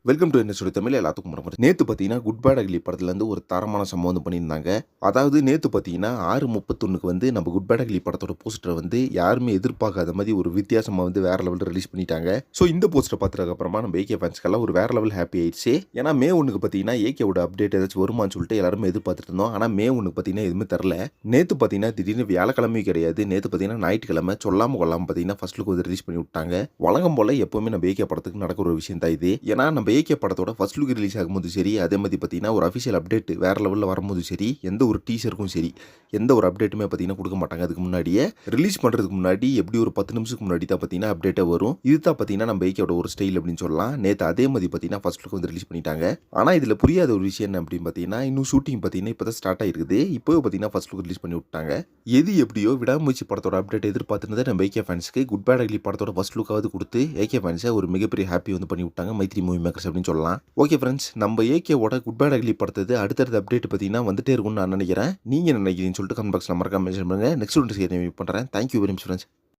Welcome to என்ன சொல்லி தமிழ் எல்லாத்துக்கும் வணக்கம். நேத்து பார்த்தீங்கன்னா குட் பேட் அக்லி படத்துலேருந்து ஒரு தரமான சம்பவம் வந்து பண்ணியிருந்தாங்க. அதாவது நேத்து பார்த்தீங்கன்னா 6:31க்கு வந்து நம்ம குட் பேட் அக்லி படத்தோட போஸ்டரை வந்து யாருமே எதிர்பார்க்காத மாதிரி ஒரு வித்தியாசமாக வந்து வேற லெவலில் ரிலீஸ் பண்ணிட்டாங்க. ஸோ இந்த போஸ்டரை பார்த்ததுக்கு அப்புறமா நம்ம ஏகே ஃபேன்ஸ்க்கெல்லாம் ஒரு வேற லெவல் ஹாப்பி ஆயிடுச்சு. ஏன்னா மே 1க்கு பார்த்தீங்கன்னா ஏகேவோட அப்டேட் ஏதாச்சும் வருமான்னு சொல்லிட்டு எல்லாருமே எதிர்பார்த்துட்டு இருந்தோம். ஆனால் மே 1க்கு பார்த்தீங்கன்னா எதுவுமே தரல. நேத்து பார்த்தீங்கன்னா திடீர்னு வியாழக்கிழமையும் கிடையாது, நேத்து பார்த்தீங்கன்னா ஞாயிற்றுக்கிழமை சொல்லாமல் கொள்ளாமல் பார்த்தீங்கன்னா ஃபர்ஸ்ட் லுக் வந்து ரிலீஸ் பண்ணி விட்டாங்க. வழக்கம் போல எப்பவுமே நம்ம ஏகே படத்துக்கு நடக்கிற ஒரு விஷயம் தான் இது. ஏன்னா நம்ம ஏகே படத்தோட ஃபர்ஸ்ட் லுக் ரிலீஸ் ஆகும்போது சரி, அதே மாதிரி பார்த்தீங்கன்னா ஒரு அஃபிஷியல் அப்டேட் வேற லெவலில் வரும்போது சரி, எந்த ஒரு டீசருக்கும் சரி, எந்த ஒரு அப்டேட்டுமே பார்த்தீங்கன்னா கொடுக்க மாட்டாங்க. அதுக்கு முன்னாடியே ரிலீஸ் பண்ணுறதுக்கு முன்னாடி எப்படி ஒரு 10 நிமிஷத்துக்கு முன்னாடி தான் பார்த்தீங்கன்னா அப்டேட்டே வரும். இதுதான் பார்த்தீங்கன்னா நம்ம ஏகேவோட ஒரு ஸ்டைல் அப்படின்னு சொல்லலாம். நேற்று அதே மாதிரி பார்த்தீங்கன்னா ஃபர்ஸ்ட் லுக் வந்து ரிலீஸ் பண்ணிட்டாங்க. ஆனால் இதில் புரியாத ஒரு விஷயம் என்ன அப்படின்னு பார்த்தீங்கன்னா, இன்னும் ஷூட்டிங் பார்த்தீங்கன்னா இப்போ தான் ஸ்டார்ட் ஆகிருக்குது. இப்போவே பார்த்தீங்கன்னா ஃபர்ஸ்ட் லுக் ரிலீஸ் பண்ணி விட்டாங்க. எது எப்படியோ விடாமுயற்சி படத்தோட அப்டேட் எதிர்பார்த்துருந்தது நம்ம ஏகே ஃபேன்ஸ்க்கு குட் பேட் அக்லி படத்தோட ஃபர்ஸ்ட் லுக்காவது கொடுத்து ஏகே ஃபேன்ஸை ஒரு மிகப்பெரிய ஹாப்பி வந்து பண்ணி விட்டாங்க மைத்ரி மூவி மேக்கர்ஸ் அப்படின்னு சொல்லலாம். ஓகே ஃப்ரெண்ட்ஸ், நம்ம ஏகேவோட குட் பேட் அக்லி படத்தது அடுத்தடுத்த அப்டேட் பார்த்தீங்கன்னா வந்துட்டே இருக்கும்னு நான் நினைக்கிறேன். நீங்கள் என்ன நினைக்கிறீங்கன்னு சொல்லிட்டு கமெண்ட் பாக்ஸில் மறக்காம மென்ஷன் பண்ணுங்கள். நெக்ஸ்ட் ஒன்று மீட் பண்ணுறேன். Thank you very much friends.